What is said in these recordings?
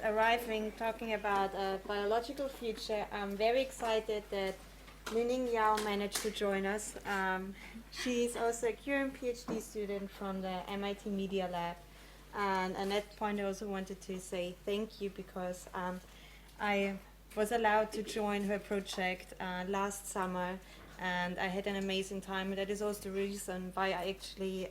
arriving talking about a biological future. I'm very excited that Lining managed to join us. She's also a current PhD student from the MIT Media Lab. And at that point, I also wanted to say thank you because I was allowed to join her project last summer, and I had an amazing time. And that is also the reason why I actually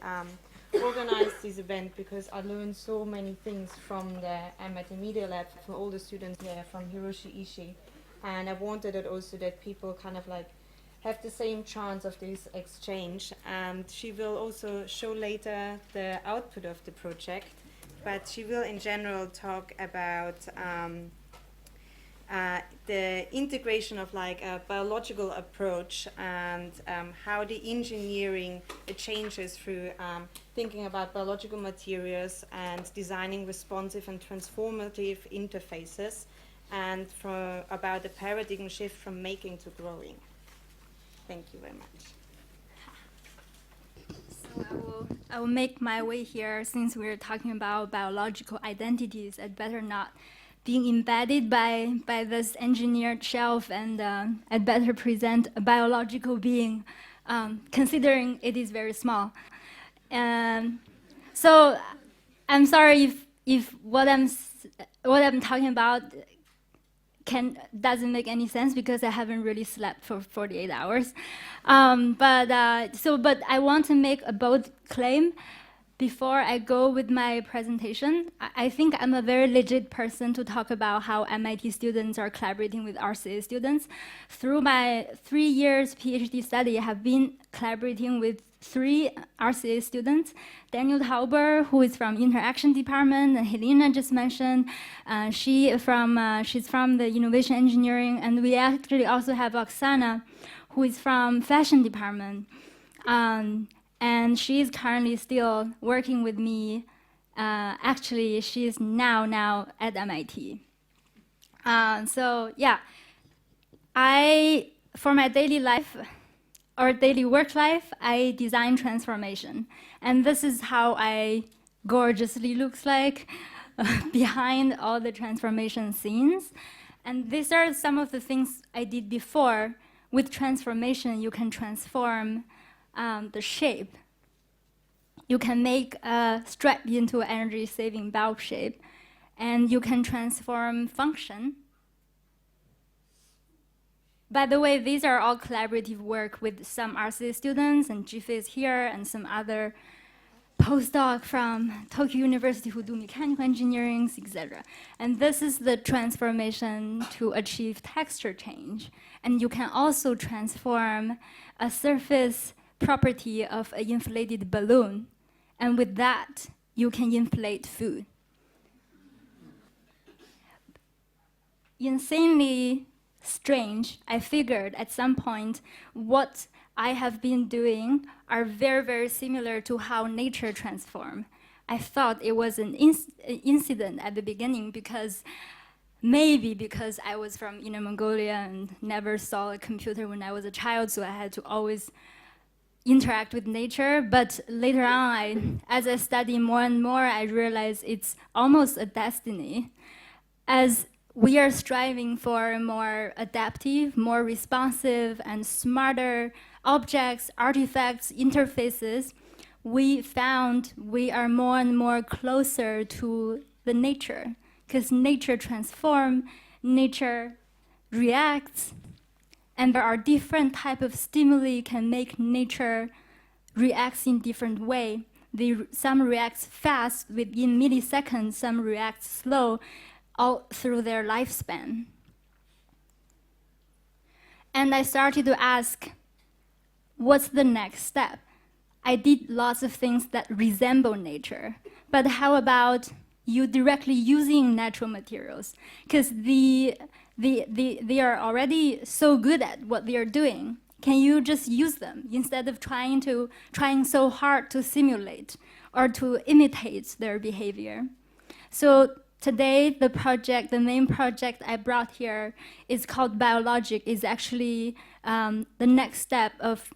organized this event, because I learned so many things from the MIT Media Lab, from all the students there, from Hiroshi Ishii. And I wanted it also that people kind of like have the same chance of this exchange. And she will also show later the output of the project, but she will in general talk about the integration of like a biological approach and how the engineering changes through thinking about biological materials and designing responsive and transformative interfaces, and about the paradigm shift from making to growing. Thank you very much. So I will make my way here. Since we're talking about biological identities, I'd better not being embedded by this engineered shelf, and I'd better present a biological being, considering it is very small. So I'm sorry if what I'm talking about doesn't make any sense, because I haven't really slept for 48 hours. But I want to make a bold claim before I go with my presentation. I think I'm a very legit person to talk about how MIT students are collaborating with RCA students. Through my 3 years PhD study, I have been collaborating with 3 RCA students: Daniel Tauber, who is from Interaction Department, and Helena just mentioned. She's from the Innovation Engineering, and we actually also have Oksana, who is from Fashion Department. And she is currently still working with me. Actually, she is now at MIT. So yeah, for my daily life, or daily work life, I design transformation. And this is how I gorgeously looks like behind all the transformation scenes. And these are some of the things I did before. With transformation, you can transform the shape. You can make a strap into an energy-saving bulb shape, and you can transform function. By the way, these are all collaborative work with some RCA students, and Jife is here, and some other postdoc from Tokyo University who do mechanical engineering, etc. And this is the transformation to achieve texture change. And you can also transform a surface property of an inflated balloon. And with that, you can inflate food. Insanely strange, I figured at some point what I have been doing are very, very similar to how nature transforms. I thought it was an incident at the beginning, maybe because I was from Inner Mongolia and never saw a computer when I was a child, so I had to always interact with nature. But later on, as I study more and more, I realize it's almost a destiny. As we are striving for more adaptive, more responsive, and smarter objects, artifacts, interfaces, we found we are more and more closer to the nature, because nature transforms, nature reacts, and there are different types of stimuli can make nature reacts in different way. Some reacts fast within milliseconds, some react slow, all through their lifespan. And I started to ask, what's the next step? I did lots of things that resemble nature, but how about you directly using natural materials? Because they are already so good at what they are doing. Can you just use them instead of trying so hard to simulate or to imitate their behavior? So today, the main project I brought here is called Biologic. Is actually the next step of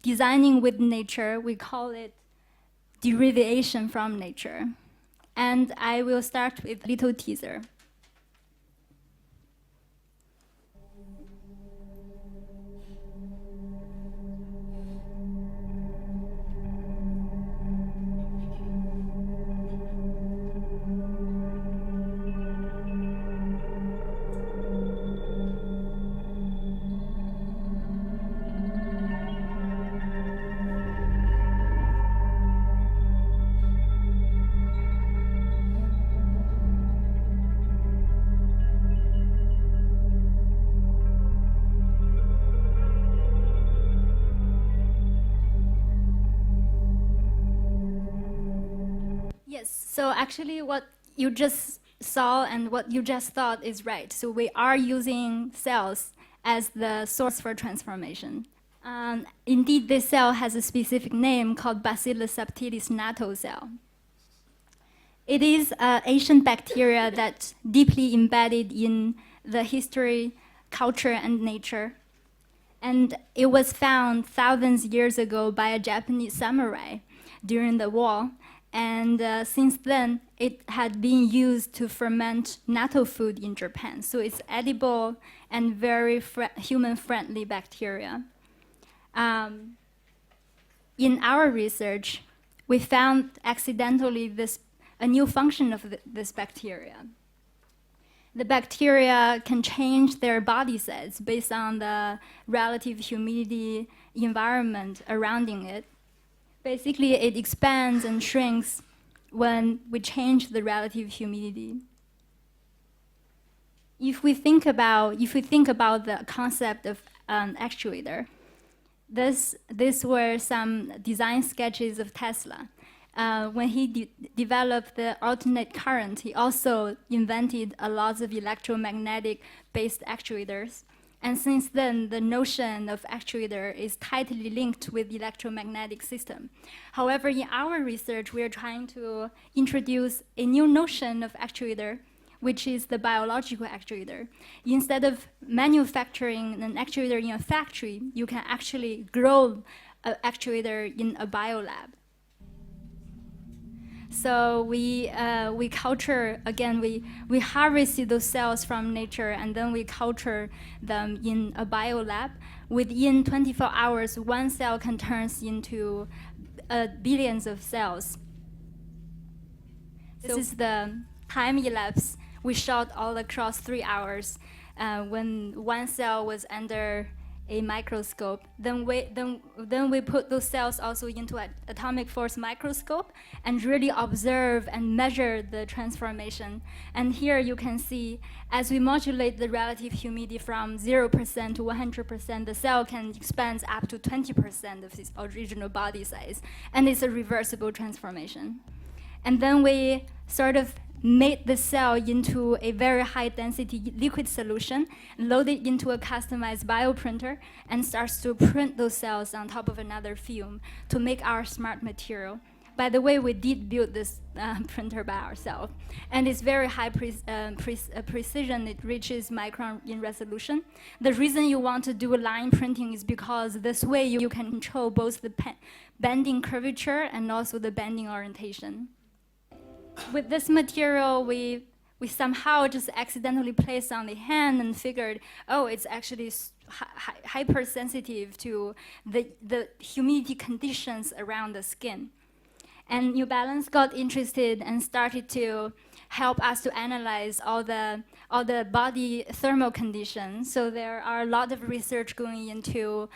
designing with nature. We call it derivation from nature. And I will start with a little teaser. Yes, so actually what you just saw and what you just thought is right. So we are using cells as the source for transformation. Indeed, this cell has a specific name called Bacillus subtilis natto cell. It is an ancient bacteria that's deeply embedded in the history, culture, and nature. And it was found thousands of years ago by a Japanese samurai during the war. And since then, it had been used to ferment natto food in Japan. So it's edible and very human-friendly bacteria. In our research, we found accidentally a new function of this bacteria. The bacteria can change their body size based on the relative humidity environment surrounding it. Basically, it expands and shrinks when we change the relative humidity. If we think about the concept of an actuator, these were some design sketches of Tesla. When he developed the alternate current, he also invented a lot of electromagnetic-based actuators. And since then, the notion of actuator is tightly linked with the electromagnetic system. However, in our research, we are trying to introduce a new notion of actuator, which is the biological actuator. Instead of manufacturing an actuator in a factory, you can actually grow an actuator in a biolab. So we culture, again, we harvest those cells from nature and then we culture them in a biolab. Within 24 hours, one cell can turn into billions of cells. This is the time elapse we shot all across 3 hours when one cell was under a microscope. Then we put those cells also into an atomic force microscope and really observe and measure the transformation. And here you can see, as we modulate the relative humidity from 0% to 100%, the cell can expand up to 20% of its original body size. And it's a reversible transformation. And then we sort of made the cell into a very high density liquid solution, load it into a customized bioprinter, and starts to print those cells on top of another film to make our smart material. By the way, we did build this printer by ourselves, and it's very high precision. It reaches micron in resolution. The reason you want to do line printing is because this way you can control both the bending curvature and also the bending orientation. With this material, we somehow just accidentally placed on the hand and figured, oh, it's actually hypersensitive to the humidity conditions around the skin. And New Balance got interested and started to help us to analyze all the body thermal conditions. So there are a lot of research going into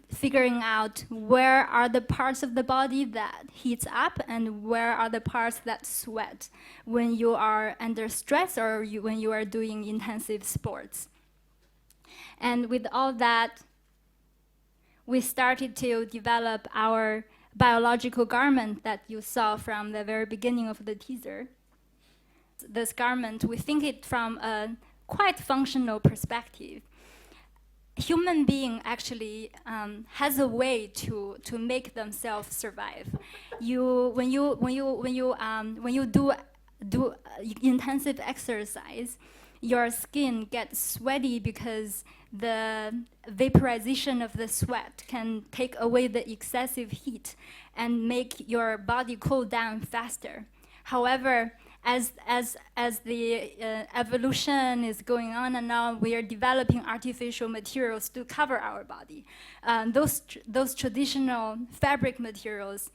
figuring out where are the parts of the body that heats up and where are the parts that sweat when you are under stress or when you are doing intensive sports. And with all that, we started to develop our biological garment that you saw from the very beginning of the teaser. This garment, we think it from a quite functional perspective. Human being actually has a way to make themselves survive. When you do intensive exercise, your skin gets sweaty because the vaporization of the sweat can take away the excessive heat and make your body cool down faster. However, as the evolution is going on and now we are developing artificial materials to cover our body. Those traditional fabric materials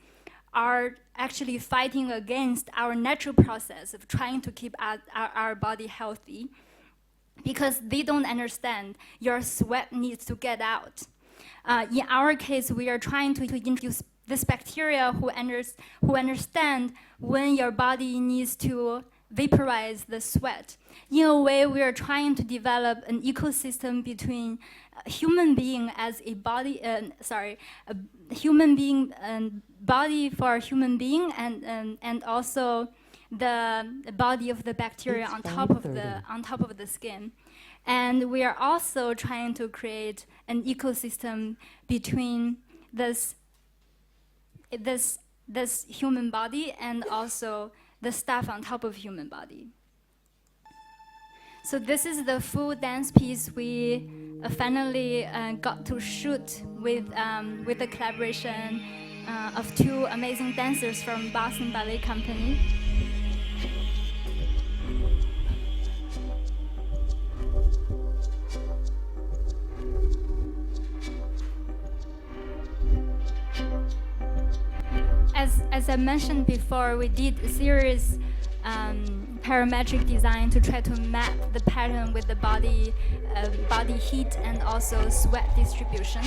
are actually fighting against our natural process of trying to keep our body healthy, because they don't understand your sweat needs to get out. In our case, we are trying to introduce this bacteria who understand when your body needs to vaporize the sweat. In a way, we are trying to develop an ecosystem between human being as a body, a human being and body for a human being, and also the body of the bacteria on top of the skin. And we are also trying to create an ecosystem between this human body and also the stuff on top of human body. So this is the full dance piece we finally got to shoot with the collaboration of two amazing dancers from Boston Ballet Company. As I mentioned before, we did a serious parametric design to try to map the pattern with the body heat and also sweat distribution.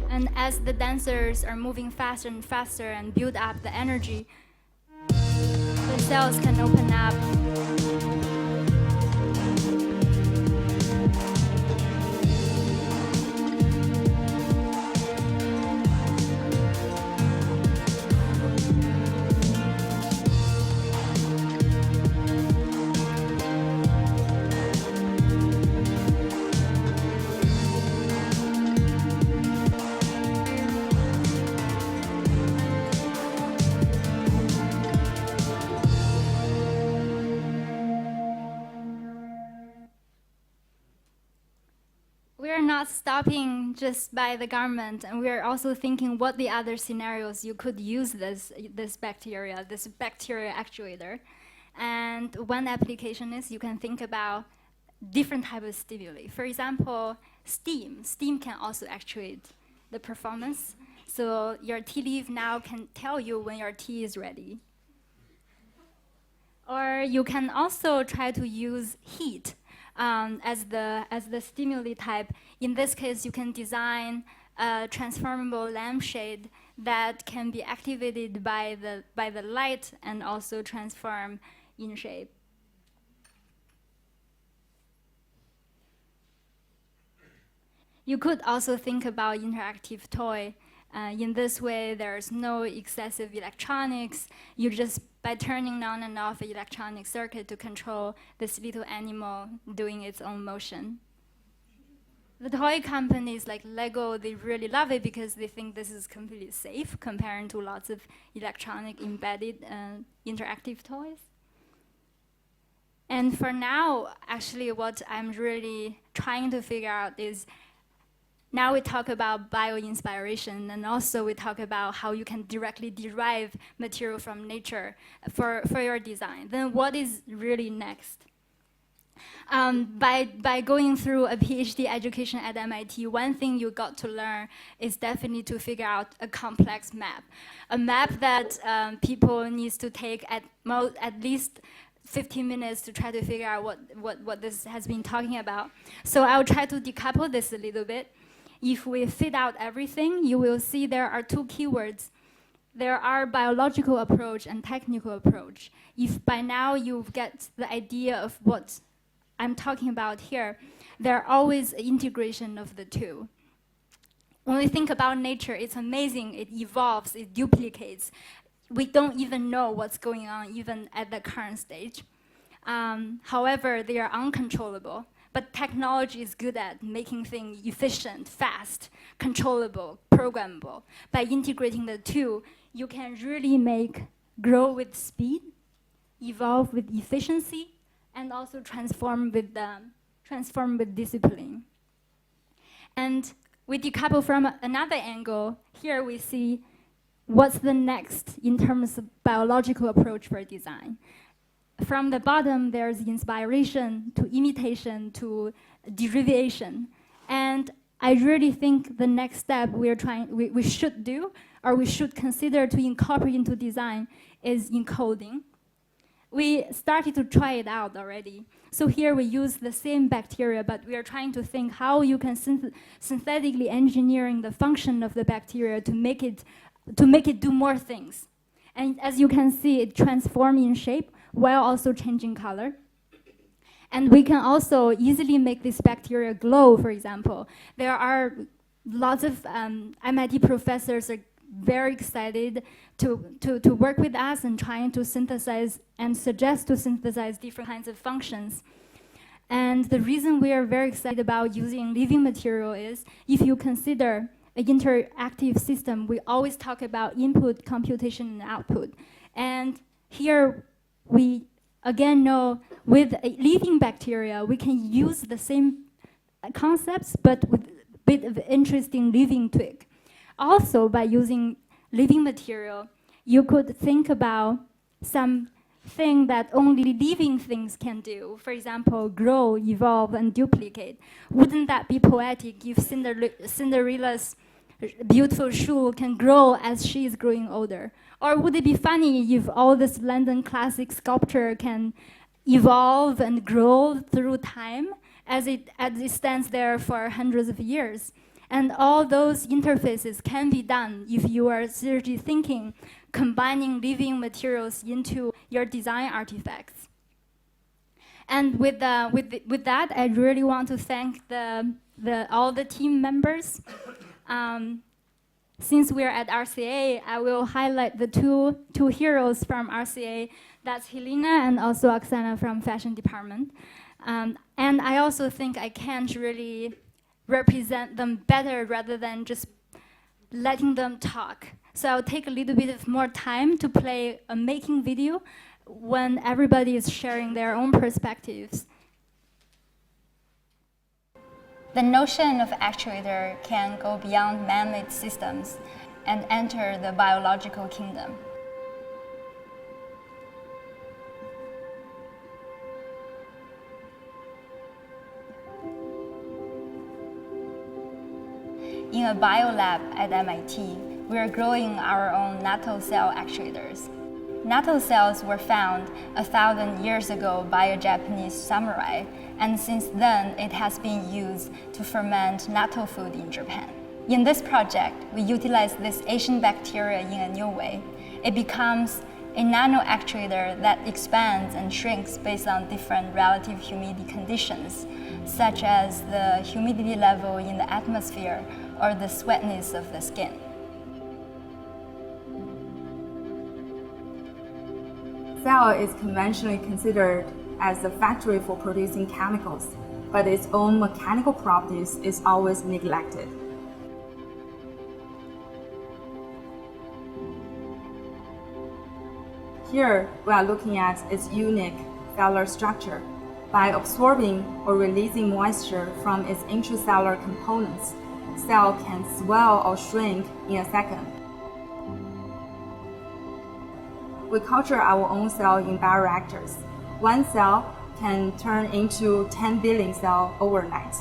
And as the dancers are moving faster and faster and build up the energy, the cells can open up. We're not stopping just by the garment, and we're also thinking what the other scenarios you could use this bacteria actuator. And one application is you can think about different type of stimuli. For example, steam. Steam can also actuate the performance. So your tea leaf now can tell you when your tea is ready. Or you can also try to use heat as the stimuli type. In this case, you can design a transformable lampshade that can be activated by the light and also transform in shape. You could also think about interactive toy. In this way, there's no excessive electronics. You just, by turning on and off the electronic circuit to control this little animal doing its own motion. The toy companies like Lego, they really love it because they think this is completely safe comparing to lots of electronic embedded interactive toys. And for now, actually what I'm really trying to figure out is, now we talk about bio-inspiration, and also we talk about how you can directly derive material from nature for your design. Then what is really next? By going through a PhD education at MIT, one thing you got to learn is definitely to figure out a complex map. A map that people need to take at least 15 minutes to try to figure out what this has been talking about. So I'll try to decouple this a little bit. If we fit out everything, you will see there are two keywords. There are biological approach and technical approach. If by now you get the idea of what I'm talking about here, there are always integration of the two. When we think about nature, it's amazing, it evolves, it duplicates. We don't even know what's going on even at the current stage. However, they are uncontrollable. But technology is good at making things efficient, fast, controllable, programmable. By integrating the two, you can really grow with speed, evolve with efficiency, and also transform with discipline. And we decouple from another angle. Here we see what's the next in terms of biological approach for design. From the bottom, there's inspiration to imitation to derivation. And I really think the next step we should do, or we should consider to incorporate into design, is encoding. We started to try it out already. So here we use the same bacteria, but we are trying to think how you can synthetically engineering the function of the bacteria to make it do more things. And as you can see, it transforms in shape while also changing color. And we can also easily make this bacteria glow, for example. There are lots of MIT professors are very excited to work with us and trying to synthesize and suggest to synthesize different kinds of functions. And the reason we are very excited about using living material is if you consider an interactive system, we always talk about input, computation, and output. And here we again know with living bacteria, we can use the same concepts, but with a bit of interesting living twig. Also, by using living material, you could think about something that only living things can do. For example, grow, evolve, and duplicate. Wouldn't that be poetic if Cinderella's beautiful shoe can grow as she is growing older? Or would it be funny if all this London classic sculpture can evolve and grow through time as it stands there for hundreds of years? And all those interfaces can be done if you are seriously thinking, combining living materials into your design artifacts. And with that, I really want to thank all the team members. Since we're at RCA, I will highlight the two heroes from RCA. That's Helena and also Oksana from fashion department. And I also think I can't really represent them better rather than just letting them talk. So I'll take a little bit of more time to play a making video when everybody is sharing their own perspectives. The notion of actuator can go beyond man-made systems and enter the biological kingdom. In a biolab at MIT, we are growing our own natto cell actuators. Natto cells were found 1,000 years ago by a Japanese samurai, and since then it has been used to ferment natto food in Japan. In this project, we utilize this Asian bacteria in a new way. It becomes a nano actuator that expands and shrinks based on different relative humidity conditions, such as the humidity level in the atmosphere or the sweatness of the skin. Cell is conventionally considered as a factory for producing chemicals, but its own mechanical properties is always neglected. Here, we are looking at its unique cellular structure. By absorbing or releasing moisture from its intracellular components, cell can swell or shrink in a second. We culture our own cell in bioreactors. One cell can turn into 10 billion cells overnight.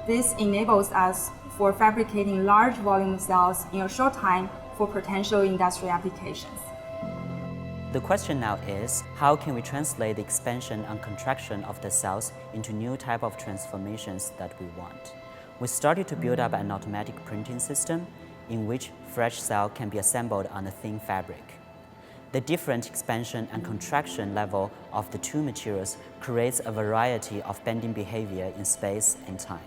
This enables us for fabricating large volume cells in a short time for potential industrial applications. The question now is, how can we translate the expansion and contraction of the cells into new type of transformations that we want? We started to build up an automatic printing system in which fresh cell can be assembled on a thin fabric. The different expansion and contraction level of the two materials creates a variety of bending behavior in space and time.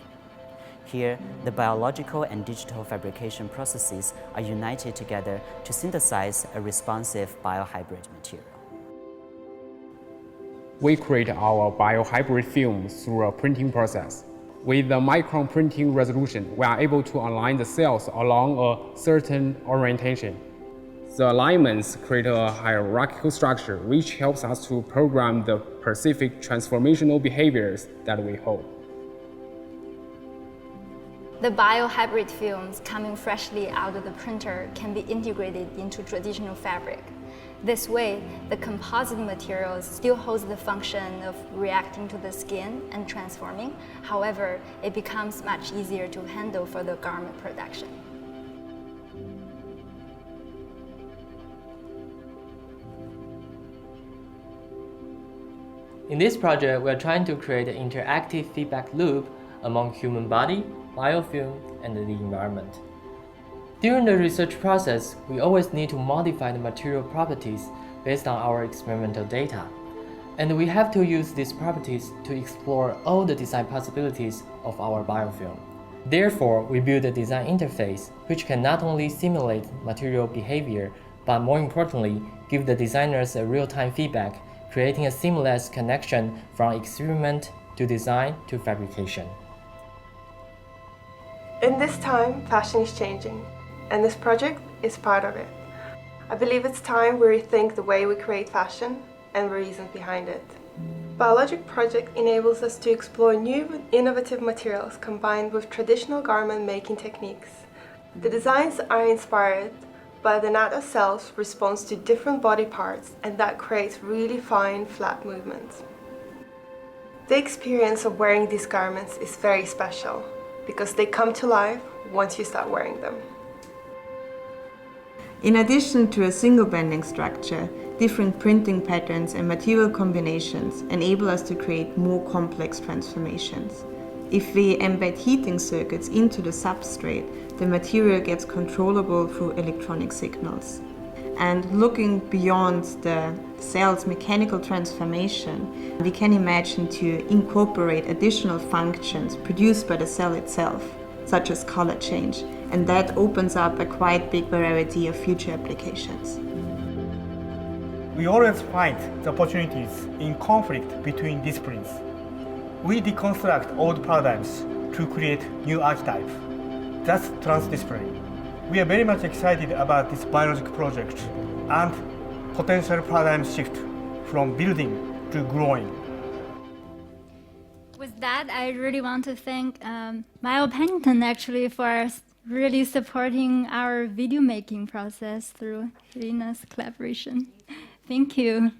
Here, the biological and digital fabrication processes are united together to synthesize a responsive biohybrid material. We create our biohybrid film through a printing process. With the micron printing resolution, we are able to align the cells along a certain orientation. The alignments create a hierarchical structure which helps us to program the specific transformational behaviors that we hope. The biohybrid films coming freshly out of the printer can be integrated into traditional fabric. This way, the composite material still holds the function of reacting to the skin and transforming. However, it becomes much easier to handle for the garment production. In this project, we are trying to create an interactive feedback loop among human body, biofilm, and the environment. During the research process, we always need to modify the material properties based on our experimental data. And we have to use these properties to explore all the design possibilities of our biofilm. Therefore, we build a design interface which can not only simulate material behavior, but more importantly, give the designers a real-time feedback, creating a seamless connection from experiment to design to fabrication. In this time, fashion is changing, and this project is part of it. I believe it's time we rethink the way we create fashion and the reasons behind it. Biologic Project enables us to explore new innovative materials combined with traditional garment making techniques. The designs are inspired by the gnat cell's response to different body parts, and that creates really fine, flat movements. The experience of wearing these garments is very special because they come to life once you start wearing them. In addition to a single bending structure, different printing patterns and material combinations enable us to create more complex transformations. If we embed heating circuits into the substrate, the material gets controllable through electronic signals. And looking beyond the cell's mechanical transformation, we can imagine to incorporate additional functions produced by the cell itself, such as color change, and that opens up a quite big variety of future applications. We always find the opportunities in conflict between disciplines. We deconstruct old paradigms to create new archetypes. That's transdisciplinary. We are very much excited about this biological project and potential paradigm shift from building to growing. With that, I really want to thank Mile Pennington actually for really supporting our video making process through Helena's collaboration. Thank you.